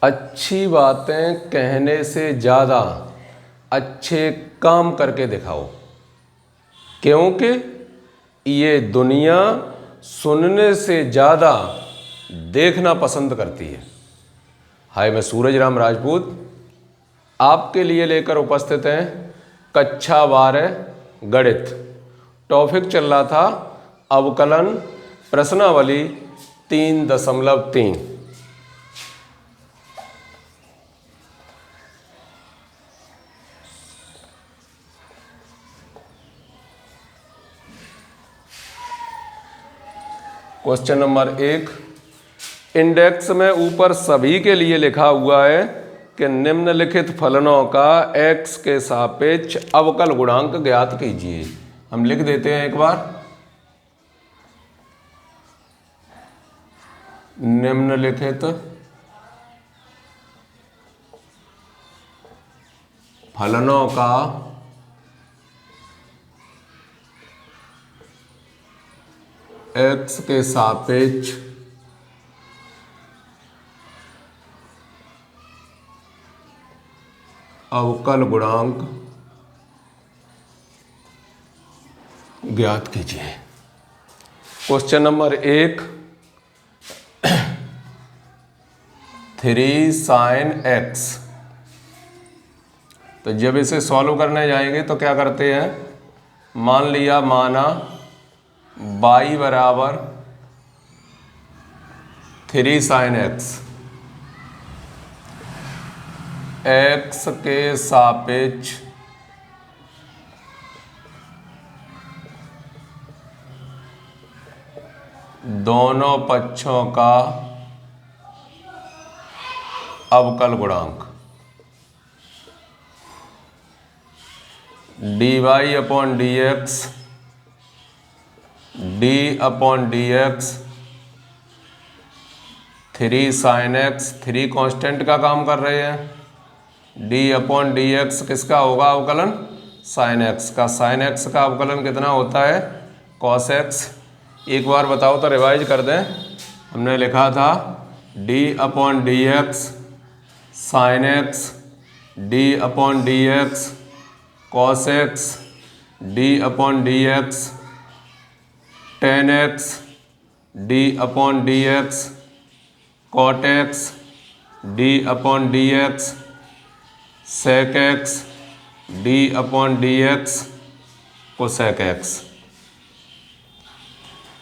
अच्छी बातें कहने से ज़्यादा अच्छे काम करके दिखाओ, क्योंकि ये दुनिया सुनने से ज़्यादा देखना पसंद करती है। हाय, मैं सूरज राम राजपूत आपके लिए लेकर उपस्थित हैं कक्षा 12 गणित। टॉपिक चल रहा था अवकलन प्रश्नावली 3.3। क्वेश्चन नंबर 1, इंडेक्स में ऊपर सभी के लिए लिखा हुआ है कि निम्नलिखित फलनों का x के सापेक्ष अवकल गुणांक ज्ञात कीजिए। हम लिख देते हैं एक बार, निम्नलिखित फलनों का x के सापेक्ष अवकल गुणांक ज्ञात कीजिए। Question number 1, 3 sin x। तो जब इसे सॉल्व करने जाएंगे तो क्या करते हैं, मान लिया माना y बराबर 3 sin x, x के सापेक्ष दोनों पक्षों का अवकल गुणांक dy upon D x, D upon D x 3 sin x, 3 constant का काम कर रहे हैं, d अपॉन डी एक्स किसका होगा अवकलन, साइन एक्स का। साइन एक्स का अवकलन कितना होता है, कॉस एक्स। एक बार बताओ तो रिवाइज कर दें। हमने लिखा था d upon D x sine X, d upon D x cos X, d upon D X tan X, d upon D x cot X, d upon D x sec X, D upon D x cosec X.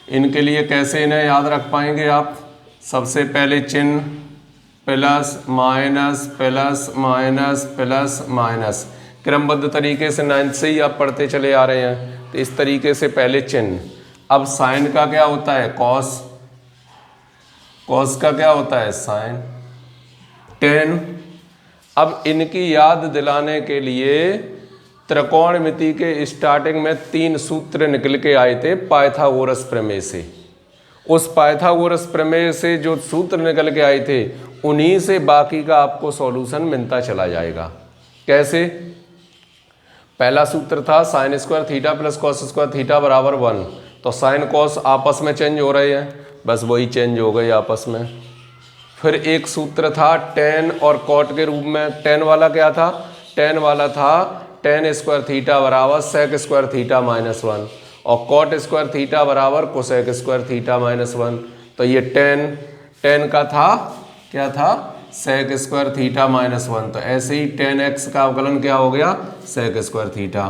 इनके लिए कैसे इन्हें याद रख पाएंगे आप, सबसे पहले चिन्ह plus minus plus minus plus minus, क्रमबद्ध तरीके से 9th से ही आप पढ़ते चले आ रहे हैं। तो इस तरीके से पहले चिन्ह। अब साइन का क्या होता है, कॉस, कॉस का क्या होता है साइन, टेन। अब इनकी याद दिलाने के लिए त्रिकोणमिति के स्टार्टिंग में 3 सूत्र निकल के आए थे पाइथागोरस प्रमेय से। उस पाइथागोरस प्रमेय से जो सूत्र निकल के आए थे उन्हीं से बाकी का आपको सॉल्यूशन मिलता चला जाएगा। कैसे, पहला सूत्र था sine square theta plus cos square theta बराबर 1। तो साइन कॉस आपस में चेंज हो रहे हैं, बस वही चेंज हो गए आपस में। फिर एक सूत्र था टेन और कॉट के रूप में। टेन वाला क्या था, टेन वाला था टेन स्क्वायर थीटा बराबर सेक स्क्वायर थीटा माइनस 1 और कॉट स्क्वायर थीटा बराबर कोसेक स्क्वायर थीटा माइनस 1। तो ये टेन का था क्या था, सेक स्क्वायर थीटा माइनस 1। तो ऐसे ही टेन एक्स का अवकलन क्या हो गया, sec square theta.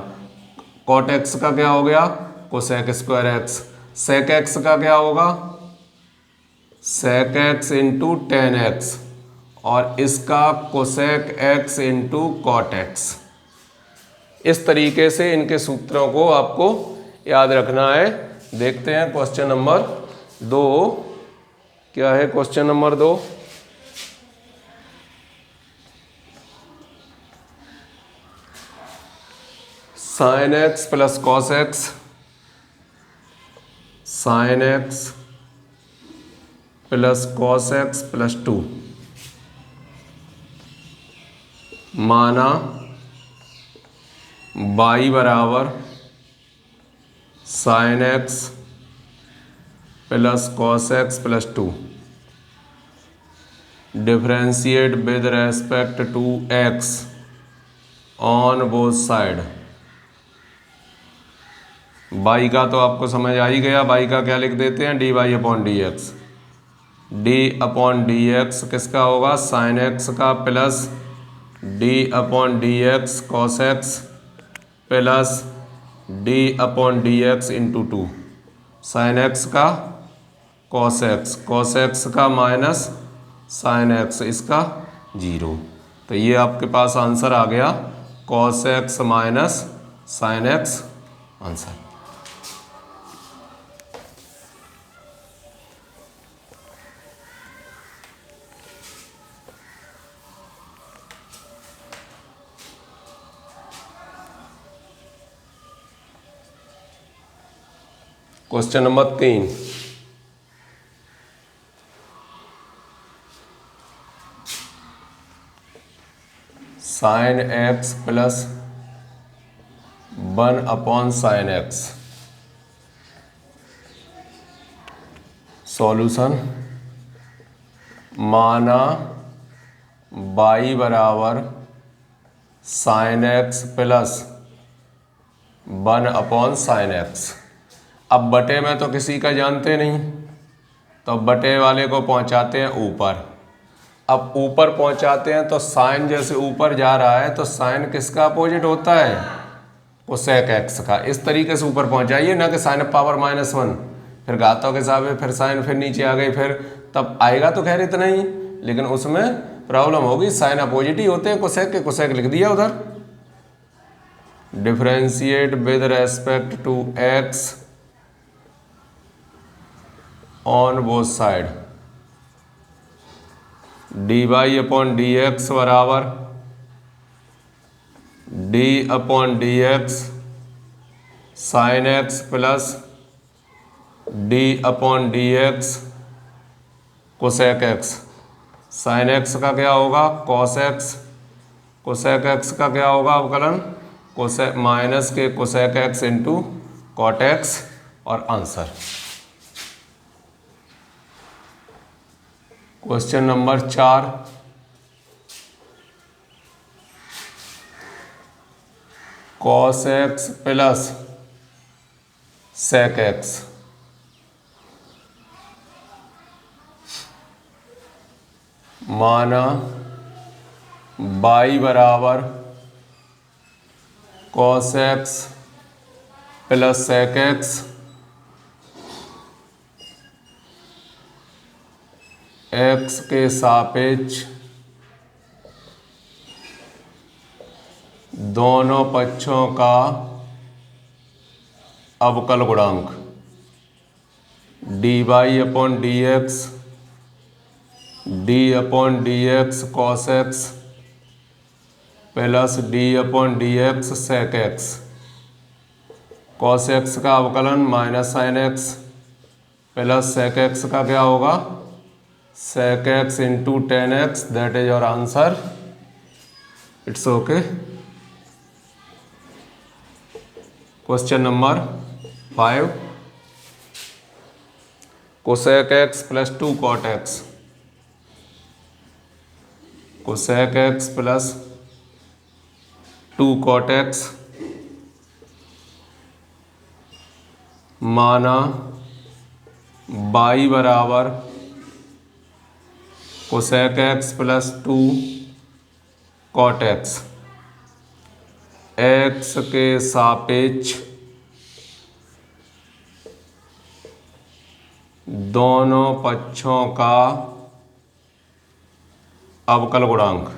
Cot X का क्या हो गया, cosec square X. Sec x का क्या होगा, sec x into tan X और इसका cosec x into cot X. इस तरीके से इनके सूत्रों को आपको याद रखना है। देखते हैं क्वेश्चन नंबर 2 क्या है। Question number 2, sine x plus cos X, sine x plus cos x plus 2 माना y बराबर sine x plus cos x plus 2, differentiate with respect to x on both side. Y का तो आपको समझ आ ही गया, by का क्या लिख देते हैं, D Y upon D x. D upon D X किसका होगा, साइन एक्स का, plus D upon D x cos x, plus D upon D X into two, sine x का कॉस एक्स का माइनस साइन एक्स, इसका zero. तो ये आपके पास आंसर आ गया cos x minus sine X answer. Question number 3, sine x plus 1 upon sine X. Solution, माना बाई बराबर sine x plus 1 upon sine x. अब बटे में तो किसी का जानते नहीं, तो बटे वाले को पहुंचाते हैं ऊपर। अब ऊपर पहुंचाते हैं तो साइन जैसे ऊपर जा रहा है तो साइन किसका अपोजिट होता है, कोसेक एक्स का। इस तरीके से ऊपर पहुंचाइए ना कि साइन पावर -1, फिर घातों के हिसाब से फिर साइन फिर नीचे आ गई, फिर तब आएगा तो खैर इतना ही, लेकिन उसमें प्रॉब्लम होगी। साइन अपोजिट ही होते हैं कोसेक के, कोसेक लिख दिया उधर। Differentiate with respect to x on both side. D Y upon D x बराबर d upon D x sine x plus D upon D x cosec x. Sine x का क्या होगा, कॉस एक्स, कोसेक एक्स का क्या होगा अवकलन, cosec minus के cosec x into cot x, और answer. Question number 4, cos x plus sec x. माना बाई बराबर cos x plus sec x x के सापेक्ष दोनों पक्षों का अवकल गुणांक। D Y upon D x, D upon D x cos x plus D upon D x sec x. Cos x का अवकलन minus sine x plus sec x का क्या होगा, sec x into tan x, that is your answer. It's okay. Question number 5, cosec x plus 2 cot x। cosec x plus 2 cot x माना by बराबर cosec x plus 2 cot x. X के सापेक्ष दोनों पक्षों का अवकल गुणांक।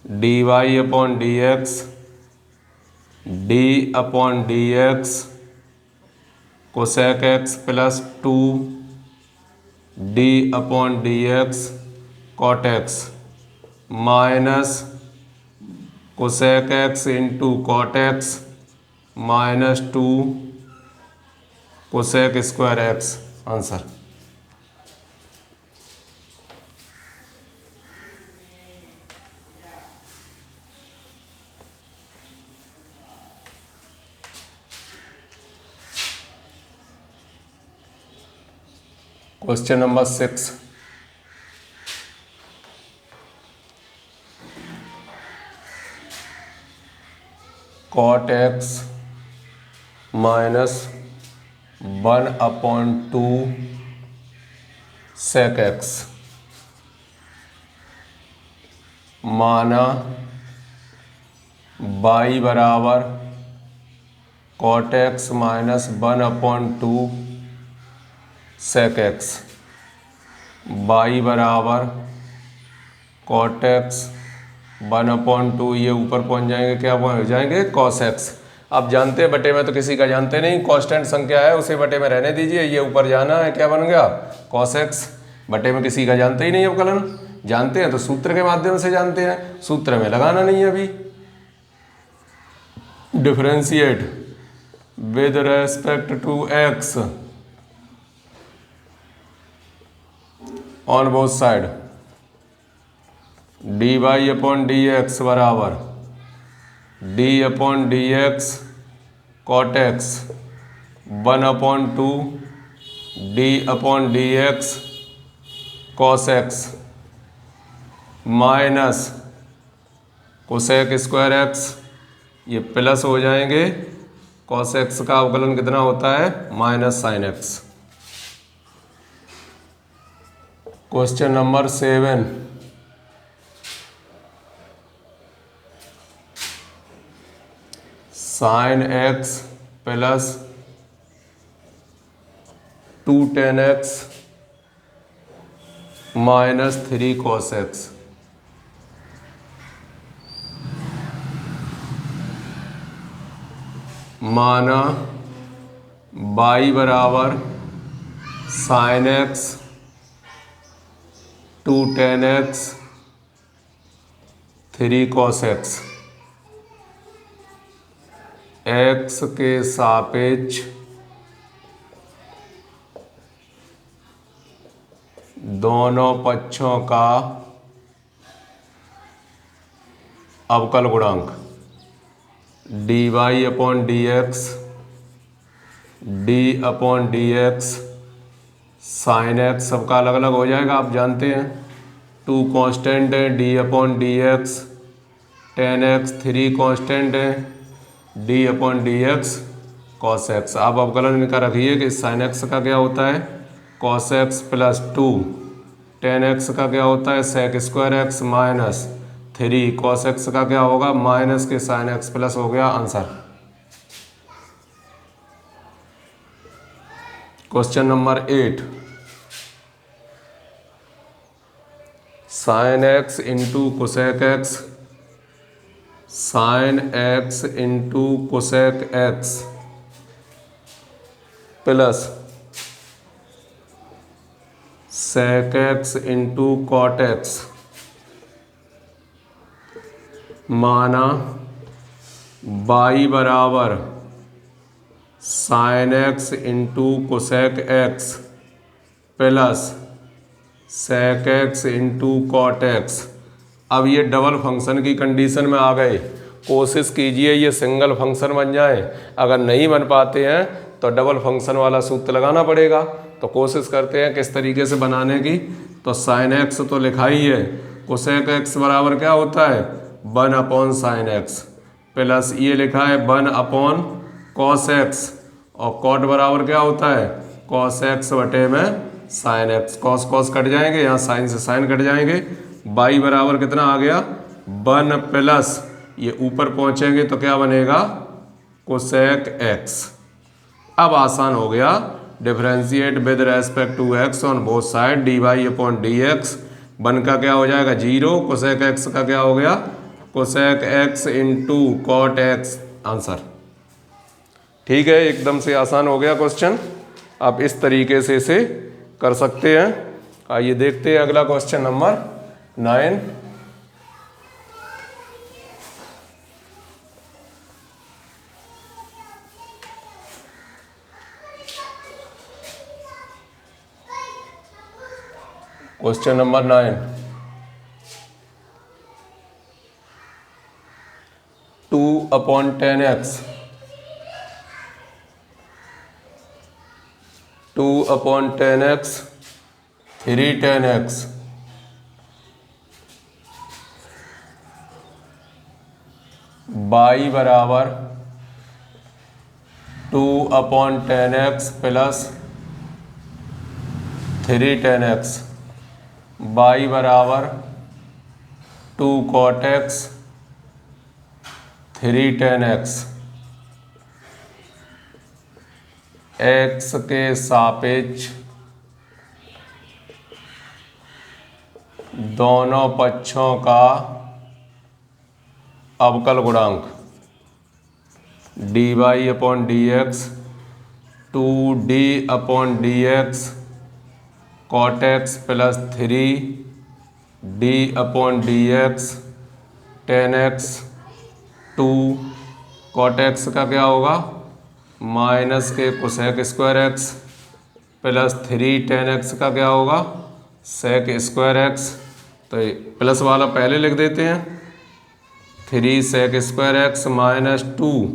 D Y upon D x, D upon D x cosec x plus 2 d upon D x cot x minus cosec x into cot x minus 2 cosec square x. Answer. Question number 6, cot x minus 1/2 sec x, माना y बराबर cot x minus 1/2 sec x, y बराबर cot x 1/2, ये ऊपर पहुंच जाएंगे, क्या पहुंच जाएंगे, कॉस एक्स। आप जानते हैं बटे में तो किसी का जानते नहीं, कांस्टेंट संख्या है उसे बटे में रहने दीजिए, ये ऊपर जाना है, क्या बन गया, कॉस एक्स। बटे में किसी का जानते ही नहीं अवकलन, जानते हैं तो सूत्र के माध्यम से जानते हैं, सूत्र में लगाना नहीं है अभी। Differentiate with respect to x on both side, dy/dx बराबर d/dx cot x 1/2 d/dx cos x minus cosec square x, ये प्लस हो जाएंगे, कॉस एक्स का अवकलन कितना होता है, minus sine x. Question number 7, sine x plus 2 tan x minus 3 cos x, माना y बराबर sine x 2 tan x 3 cos x, x के सापेक्ष दोनों पक्षों का अवकल गुणांक dy/dx d/dx साइन एक्स, सबका अलग अलग हो जाएगा, आप जानते हैं, 2 कांस्टेंट है, d/dx tan x 3 कांस्टेंट है, d/dx cos x। आप अवकलन इनका रखिए कि साइन एक्स का क्या होता है, cos x plus 2 tan x का क्या होता है, sec square x minus 3 cos x का क्या होगा, माइनस के साइन एक्स प्लस हो गया answer. Question number 8, sine x into cosec x, sine x into cosec x plus sec x into cot x, माना y बराबर sine x into cosec x plus sec x into cot x. अब ये double function की condition में आ गए, कोशिश कीजिए ये सिंगल फंक्शन बन जाए, अगर नहीं बन पाते हैं तो डबल फंक्शन वाला सूत्र लगाना पड़ेगा। तो कोशिश करते हैं किस तरीके से बनाने की। तो साइन एक्स तो लिखा ही है, कोसेक एक्स बराबर क्या होता है, 1/sin x प्लस ये लिखा है 1/cos x, और कॉट बराबर क्या होता है, cos x बटे में sine x, cos cos cut जाएंगे, यहाँ साइन से साइन कट जाएंगे, y बराबर कितना आ गया 1 प्लस ये ऊपर पहुँचेंगे तो क्या बनेगा, कोसेक x। अब आसान हो गया, differentiate with respect to x on both side dy/dx, 1 का क्या हो जाएगा 0, कोसेक x का क्या हो गया, cosec x into cot x, answer. ठीक है, एकदम से आसान हो गया क्वेश्चन, आप इस तरीके से इसे कर सकते हैं। आइए देखते हैं अगला question number 9। Question number 9, 2/10x 2/10x 3/10x y बराबर 2/10x प्लस 3/10x, y बराबर 2 cot x 3/10x, x के सापेक्ष दोनों पक्षों का अवकल गुणांक dy/dx 2d/dx cot x plus 3d/dx 10x 2 cot x का क्या होगा माइनस के cosec square x plus 3 10x का क्या होगा सेक स्क्वायर एक्स। तो प्लस वाला पहले लिख देते हैं 3 sec square x minus 2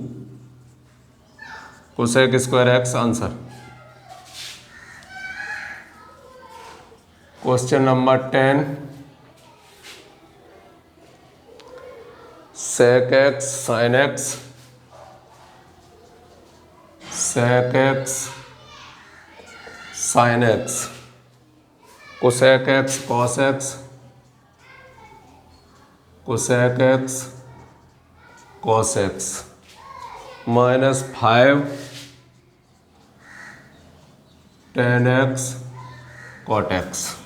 cosec square x answer. Question number 10 sec x sine x sec x sine x cosec x cos x cosec x cos x minus 5 10x cot x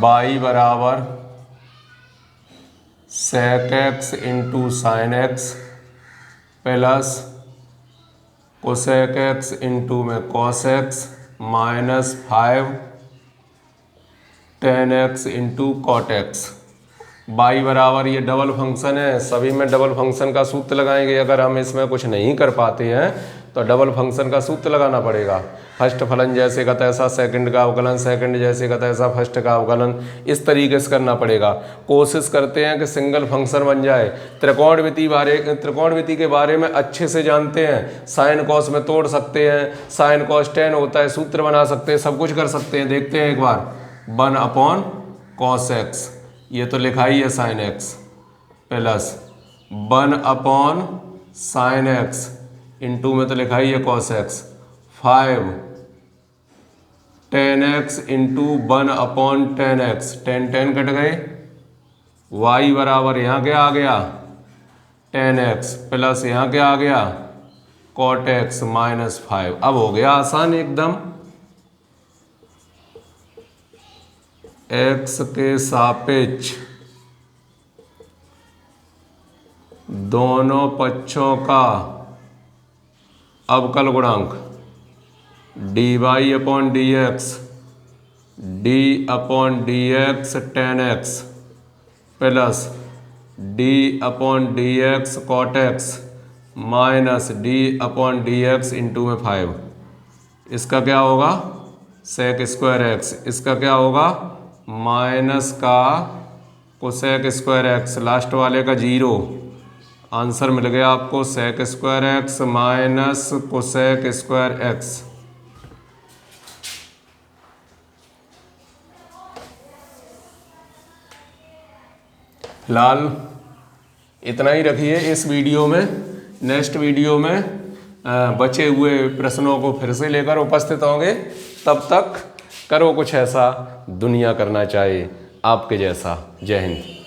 y बराबर sec x into sine x plus cosec x into में cos x minus 5 10x into cot x. y बराबर ये double function है, सभी में double function का सूत्र लगाएंगे। अगर हम इसमें कुछ नहीं कर पाते हैं तो डबल फंक्शन का सूत्र लगाना पड़ेगा। फर्स्ट फलन जैसे का तैसा सेकंड का अवकलन, सेकंड जैसे का तैसा फर्स्ट का अवकलन, इस तरीके से करना पड़ेगा। कोशिश करते हैं कि सिंगल फंक्शन बन जाए। त्रिकोणमिति के बारे में अच्छे से जानते हैं, साइन कॉस में तोड़ सकते हैं, साइन कॉस 10 होता है, सूत्र बना सकते हैं, सब कुछ कर सकते हैं। देखते हैं एक बार 1/cos x, ये तो लिखा ही है sine x plus 1/sin x into में तो लिखा ही है cos x 5 10x into 1/10x 10 cut गए। y बराबर यहाँ क्या आ गया 10x प्लस यहाँ क्या आ गया कॉट एक्स माइनस 5। अब हो गया आसान एकदम। x के सापेक्ष दोनों पक्षों का अवकल गुणांक dy/dx d/dx 10x plus d/dx cot x minus d/dx into में 5। इसका क्या होगा सेक स्क्वायर एक्स, इसका क्या होगा माइनस का कोसेक स्क्वायर एक्स, लास्ट वाले का 0। आंसर मिल गया आपको sec square x minus cosec square x. फिलहाल इतना ही रखिए इस वीडियो में। नेक्स्ट वीडियो में बचे हुए प्रश्नों को फिर से लेकर उपस्थित होंगे। तब तक करो कुछ ऐसा दुनिया करना चाहे आपके जैसा। जय हिंद।